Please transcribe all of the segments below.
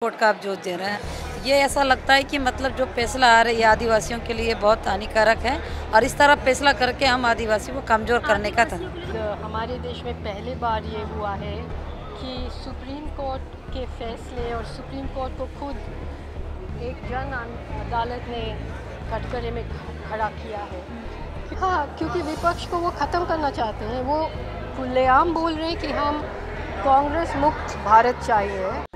Court का आप जो दे रहे हैं, ये ऐसा लगता है कि मतलब जो फैसला आ रहा है ये आदिवासियों के लिए बहुत हानिकारक है और इस तरह फैसला करके हम आदिवासी को कमज़ोर करने का था। हमारे देश में पहली बार ये हुआ है कि सुप्रीम कोर्ट के फैसले और सुप्रीम कोर्ट को खुद एक जन अदालत ने कटघरे में खड़ा किया है। हाँ, क्योंकि विपक्ष को वो ख़त्म करना चाहते हैं। वो खुलेआम बोल रहे हैं कि हम कांग्रेस मुक्त भारत चाहिए।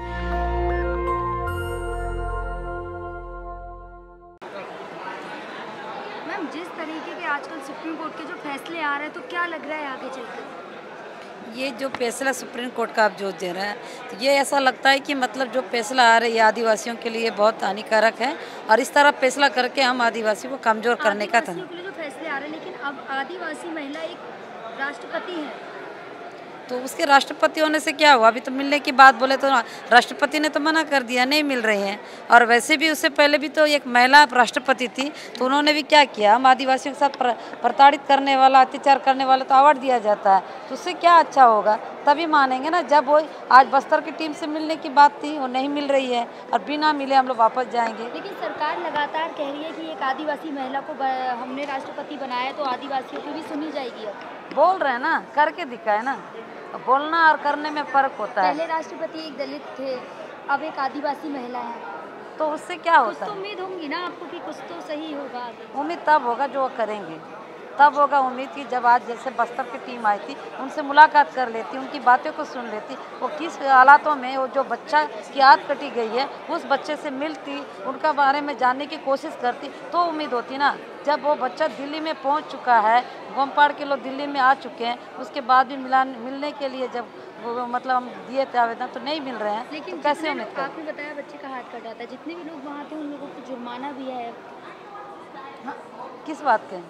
मैम, जिस तरीके के आजकल सुप्रीम कोर्ट के जो फैसले आ रहे हैं, तो क्या लग रहा है आगे चलकर? ये जो फैसला सुप्रीम कोर्ट का आप जो दे रहे हैं, तो ये ऐसा लगता है कि मतलब जो फैसला आ रहा है ये आदिवासियों के लिए बहुत हानिकारक है और इस तरह फैसला करके हम आदिवासी को कमज़ोर करने का था। आदिवासियों के लिए जो फैसले आ रहे हैं, लेकिन अब आदिवासी महिला एक राष्ट्रपति है, तो उसके राष्ट्रपति होने से क्या हुआ? अभी तो मिलने की बात बोले तो राष्ट्रपति ने तो मना कर दिया, नहीं मिल रही हैं। और वैसे भी उससे पहले भी तो एक महिला राष्ट्रपति थी, तो उन्होंने भी क्या किया, हम आदिवासियों के साथ प्रताड़ित करने वाला, अत्याचार करने वाला तो अवार्ड दिया जाता है, तो उससे क्या अच्छा होगा? तभी मानेंगे ना। जब वो आज बस्तर की टीम से मिलने की बात थी, वो नहीं मिल रही है और बिना मिले हम लोग वापस जाएंगे। लेकिन सरकार लगातार कह रही है कि एक आदिवासी महिला को हमने राष्ट्रपति बनाया, तो आदिवासियों की भी सुनी जाएगी। अब बोल रहे हैं ना, करके दिखाए ना। बोलना और करने में फ़र्क होता है। पहले राष्ट्रपति एक दलित थे, अब एक आदिवासी महिला है, तो उससे क्या कुछ होता तो है? उम्मीद होंगी ना आपको कि कुछ तो सही होगा आगे। उम्मीद तब होगा जो वो करेंगे, तब होगा उम्मीद की जब आज जैसे बस्तर की टीम आई थी, उनसे मुलाकात कर लेती, उनकी बातें को सुन लेती, वो किस हालातों में वो जो बच्चा की आँख कटी गई है उस बच्चे से मिलती, उनका बारे में जानने की कोशिश करती, तो उम्मीद होती ना। जब वो बच्चा दिल्ली में पहुंच चुका है, गोमपाड़ के लोग दिल्ली में आ चुके हैं, उसके बाद भी मिलने के लिए जब वो मतलब हम दिए थे आवेदन तो नहीं मिल रहे हैं, लेकिन तो कैसे उम्मीद करें? आपने बताया बच्चे का हाथ कटा था, जितने भी लोग वहाँ थे उन लोगों को जुर्माना भी है। हाँ, किस बात के?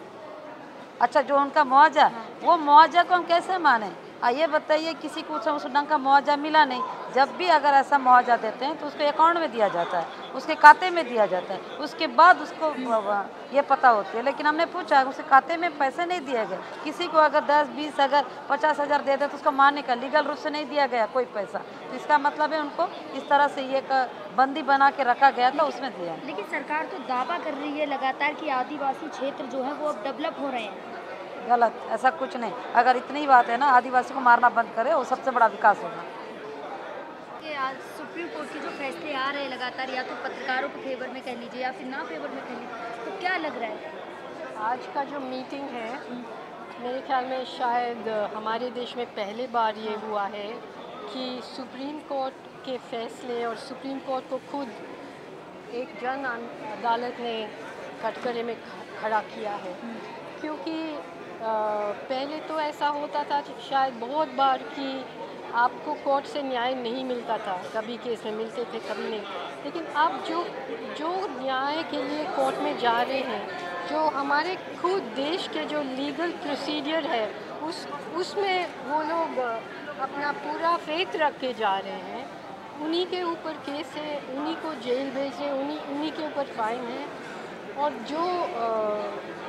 अच्छा, जो उनका मुआवजा, हाँ। वो मुआवजा को हम कैसे माने? ये बताइए, किसी को उस ढंग का मुआवजा मिला नहीं। जब भी अगर ऐसा मुआवजा देते हैं तो उसके अकाउंट में दिया जाता है, उसके खाते में दिया जाता है, उसके बाद उसको ये पता होती है। लेकिन हमने पूछा, उसके खाते में पैसे नहीं दिए गए। किसी को अगर 10, 20, अगर 50,000 दे दे तो उसको मारने का लीगल रूप से नहीं दिया गया कोई पैसा, तो इसका मतलब है उनको इस तरह से ये बंदी बना के रखा गया था, उसमें दिया। लेकिन सरकार तो दावा कर रही है लगातार कि आदिवासी क्षेत्र जो है वो अब डेवलप हो रहे हैं। गलत, ऐसा कुछ नहीं। अगर इतनी बात है ना, आदिवासी को मारना बंद करे, वो सबसे बड़ा विकास होगा। कि आज सुप्रीम कोर्ट के जो फैसले आ रहे हैं लगातार, या तो पत्रकारों के फेवर में कह लीजिए या फिर ना फेवर में कह लीजिए, तो क्या लग रहा है? आज का जो मीटिंग है, मेरे ख्याल में शायद हमारे देश में पहली बार ये हुआ है कि सुप्रीम कोर्ट के फैसले और सुप्रीम कोर्ट को खुद एक जन अदालत ने कटघरे में खड़ा किया है। क्योंकि पहले तो ऐसा होता था शायद बहुत बार कि आपको कोर्ट से न्याय नहीं मिलता था, कभी केस में मिलते थे, कभी नहीं। लेकिन अब जो न्याय के लिए कोर्ट में जा रहे हैं, जो हमारे खुद देश के जो लीगल प्रोसीजर है उसमें वो लोग अपना पूरा फेथ रख के जा रहे हैं। उन्हीं के ऊपर केस है, उन्हीं को जेल भेज रहे हैं, उन्हीं के ऊपर फाइन है। और जो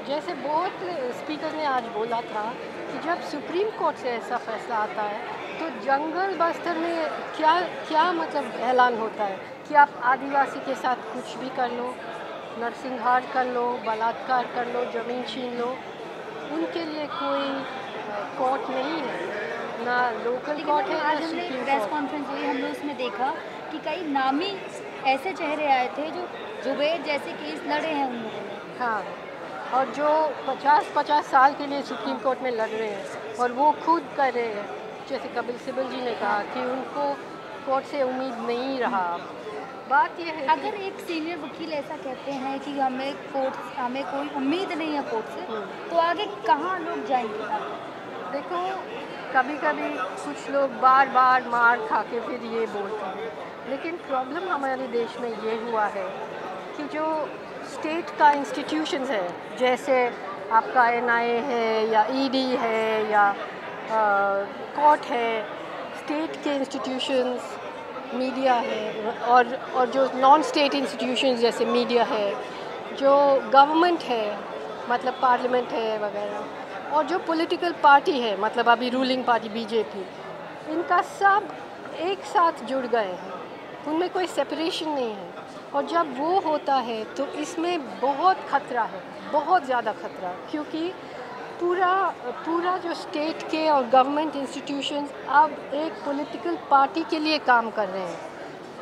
जैसे बहुत स्पीकर ने आज बोला था कि जब सुप्रीम कोर्ट से ऐसा फैसला आता है तो जंगल बस्तर में क्या मतलब ऐलान होता है कि आप आदिवासी के साथ कुछ भी कर लो, नरसंहार कर लो, बलात्कार कर लो, ज़मीन छीन लो, उनके लिए कोई कोर्ट नहीं है, ना लोकल कोर्ट है, आज ना हमने सुप्रीम प्रेस कोर्ट। कॉन्फ्रेंस हुई, हमने उसमें देखा कि कई नामी ऐसे चेहरे आए थे जो जुबेर जैसे केस लड़े हैं उन लोगों ने। हाँ, और जो 50-50 साल के लिए सुप्रीम कोर्ट में लड़ रहे हैं और वो खुद कर रहे हैं, जैसे कपिल सिब्बल जी ने कहा कि उनको कोर्ट से उम्मीद नहीं रहा। बात यह है अगर एक सीनियर वकील ऐसा कहते हैं कि हमें कोई उम्मीद नहीं है कोर्ट से, तो आगे कहाँ लोग जाएंगे? देखो, कभी कभी कुछ लोग बार बार मार खा के फिर ये बोलते हैं, लेकिन प्रॉब्लम हमारे देश में ये हुआ है कि जो स्टेट का इंस्टीट्यूशंस है, जैसे आपका एनआईए है या ईडी है या कोर्ट है, स्टेट के इंस्टीट्यूशंस, मीडिया है, और जो नॉन स्टेट इंस्टीट्यूशंस जैसे मीडिया है, जो गवर्नमेंट है मतलब पार्लियामेंट है वगैरह, और जो पॉलिटिकल पार्टी है मतलब अभी रूलिंग पार्टी बीजेपी, इनका सब एक साथ जुड़ गए हैं उनमें कोई सेपरेशन नहीं है। और जब वो होता है तो इसमें बहुत ख़तरा है, बहुत ज़्यादा ख़तरा, क्योंकि पूरा जो स्टेट के और गवर्नमेंट इंस्टीट्यूशंस अब एक पॉलिटिकल पार्टी के लिए काम कर रहे हैं।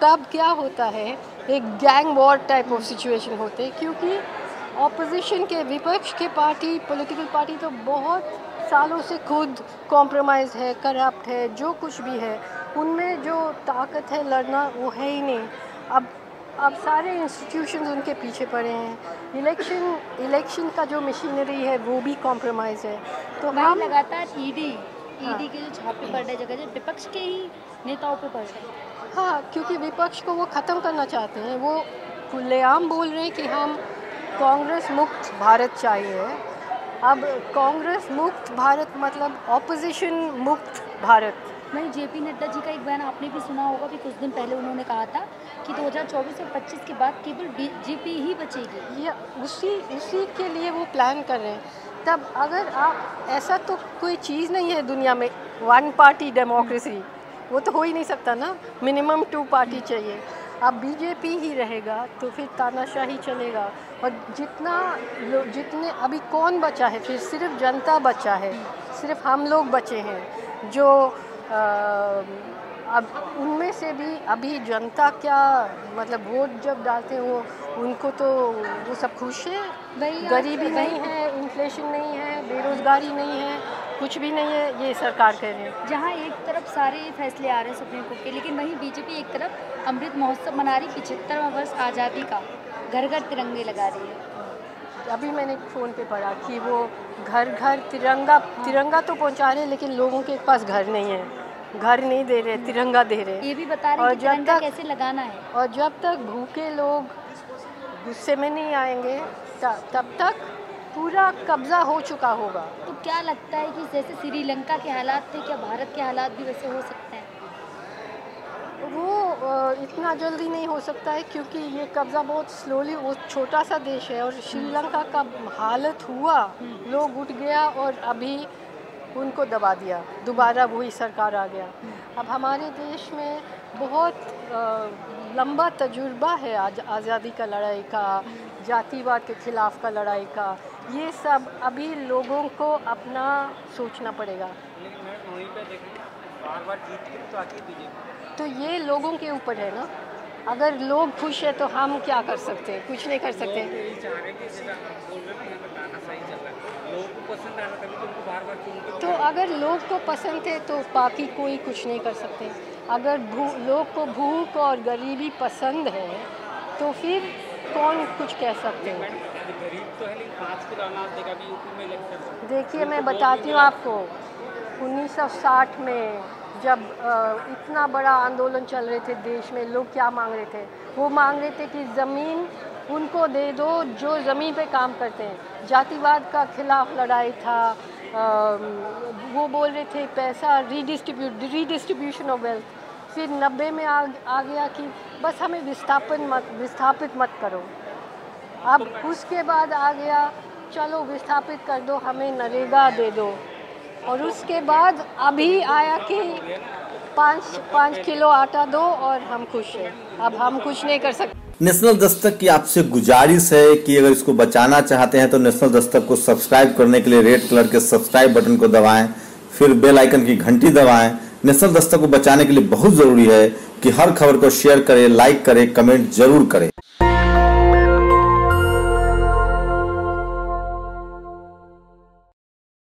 तब क्या होता है, एक gang war type of situation होते हैं, क्योंकि ऑपोजिशन के, विपक्ष के पार्टी, पॉलिटिकल पार्टी तो बहुत सालों से खुद कॉम्प्रोमाइज़ है, करप्ट है, जो कुछ भी है उनमें जो ताकत है लड़ना वो है ही नहीं। अब सारे इंस्टीट्यूशंस उनके पीछे पड़े हैं। इलेक्शन का जो मशीनरी है वो भी कॉम्प्रोमाइज़ है। तो हम लगातार ईडी के जो छापे पड़ रहे जगह जगह विपक्ष के ही नेताओं पे पड़ रहे हैं। हाँ, क्योंकि विपक्ष को वो ख़त्म करना चाहते हैं। वो खुलेआम बोल रहे हैं कि हम कांग्रेस मुक्त भारत चाहिए। अब कांग्रेस मुक्त भारत मतलब ऑपोजिशन मुक्त भारत। वहीं जेपी नड्डा जी का एक बयान आपने भी सुना होगा कि कुछ दिन पहले उन्होंने कहा था कि 2024 और 25 के बाद केवल बीजेपी ही बचेगी। या उसी के लिए वो प्लान कर रहे हैं। तब अगर आप, ऐसा तो कोई चीज़ नहीं है दुनिया में, वन पार्टी डेमोक्रेसी, वो तो हो ही नहीं सकता ना, मिनिमम 2 पार्टी चाहिए। अब बीजेपी ही रहेगा तो फिर तानाशाही चलेगा। और जितने अभी कौन बचा है, फिर सिर्फ जनता बचा है, सिर्फ हम लोग बचे हैं जो अब उनमें से भी अभी जनता क्या मतलब वोट जब डालते हैं वो उनको तो वो सब खुश है, गरीबी नहीं है, इन्फ्लेशन नहीं है, बेरोज़गारी नहीं है, कुछ भी नहीं है, ये सरकार कह रही है। जहाँ एक तरफ सारे फैसले आ रहे हैं सुप्रीम कोर्ट के, लेकिन वहीं बीजेपी एक तरफ अमृत महोत्सव मना रही, 75वां वर्ष आज़ादी का, घर घर तिरंगे लगा रही है। अभी मैंने फ़ोन पे पढ़ा कि वो घर घर तिरंगा तो पहुंचा रहे हैं, लेकिन लोगों के पास घर नहीं है, घर नहीं दे रहे, तिरंगा दे रहे। ये भी बता रहे हैं कि तिरंगा कैसे लगाना है। और जब तक भूखे लोग गुस्से में नहीं आएंगे तब तक पूरा कब्जा हो चुका होगा। तो क्या लगता है कि जैसे श्रीलंका के हालात थे, क्या भारत के हालात भी वैसे हो सकते हैं? वो इतना जल्दी नहीं हो सकता है, क्योंकि ये कब्ज़ा बहुत स्लोली, वो छोटा सा देश है। और श्रीलंका का हालत हुआ, लोग उठ गया और अभी उनको दबा दिया, दोबारा वही सरकार आ गया। अब हमारे देश में बहुत लंबा तजुर्बा है आज़ादी का लड़ाई का, जातिवाद के ख़िलाफ़ का लड़ाई का। ये सब अभी लोगों को अपना सोचना पड़ेगा। तो ये लोगों के ऊपर है ना, अगर लोग खुश है तो हम क्या कर सकते हैं, कुछ नहीं कर सकते। तो अगर लोग को पसंद है तो बाकी कोई कुछ नहीं कर सकते। अगर लोग को भूख और गरीबी पसंद है तो फिर कौन कुछ कह सकते हैं। देखिए, मैं बताती हूँ आपको, 1960 में जब इतना बड़ा आंदोलन चल रहे थे देश में, लोग क्या मांग रहे थे? वो मांग रहे थे कि ज़मीन उनको दे दो जो ज़मीन पे काम करते हैं। जातिवाद का खिलाफ लड़ाई था। वो बोल रहे थे पैसा रीडिस्ट्रीब्यूशन ऑफ वेल्थ। फिर 90 में आ गया कि बस हमें विस्थापित मत करो। अब उसके बाद आ गया चलो विस्थापित कर दो, हमें नरेगा दे दो। और उसके बाद अभी आया कि 5 किलो आटा दो और हम खुश हैं। अब हम कुछ नहीं कर सकते। नेशनल दस्तक की आपसे गुजारिश है कि अगर इसको बचाना चाहते हैं तो नेशनल दस्तक को सब्सक्राइब करने के लिए रेड कलर के सब्सक्राइब बटन को दबाएं, फिर बेल आइकन की घंटी दबाएं। नेशनल दस्तक को बचाने के लिए बहुत ज़रूरी है कि हर खबर को शेयर करें, लाइक करें, कमेंट जरूर करें।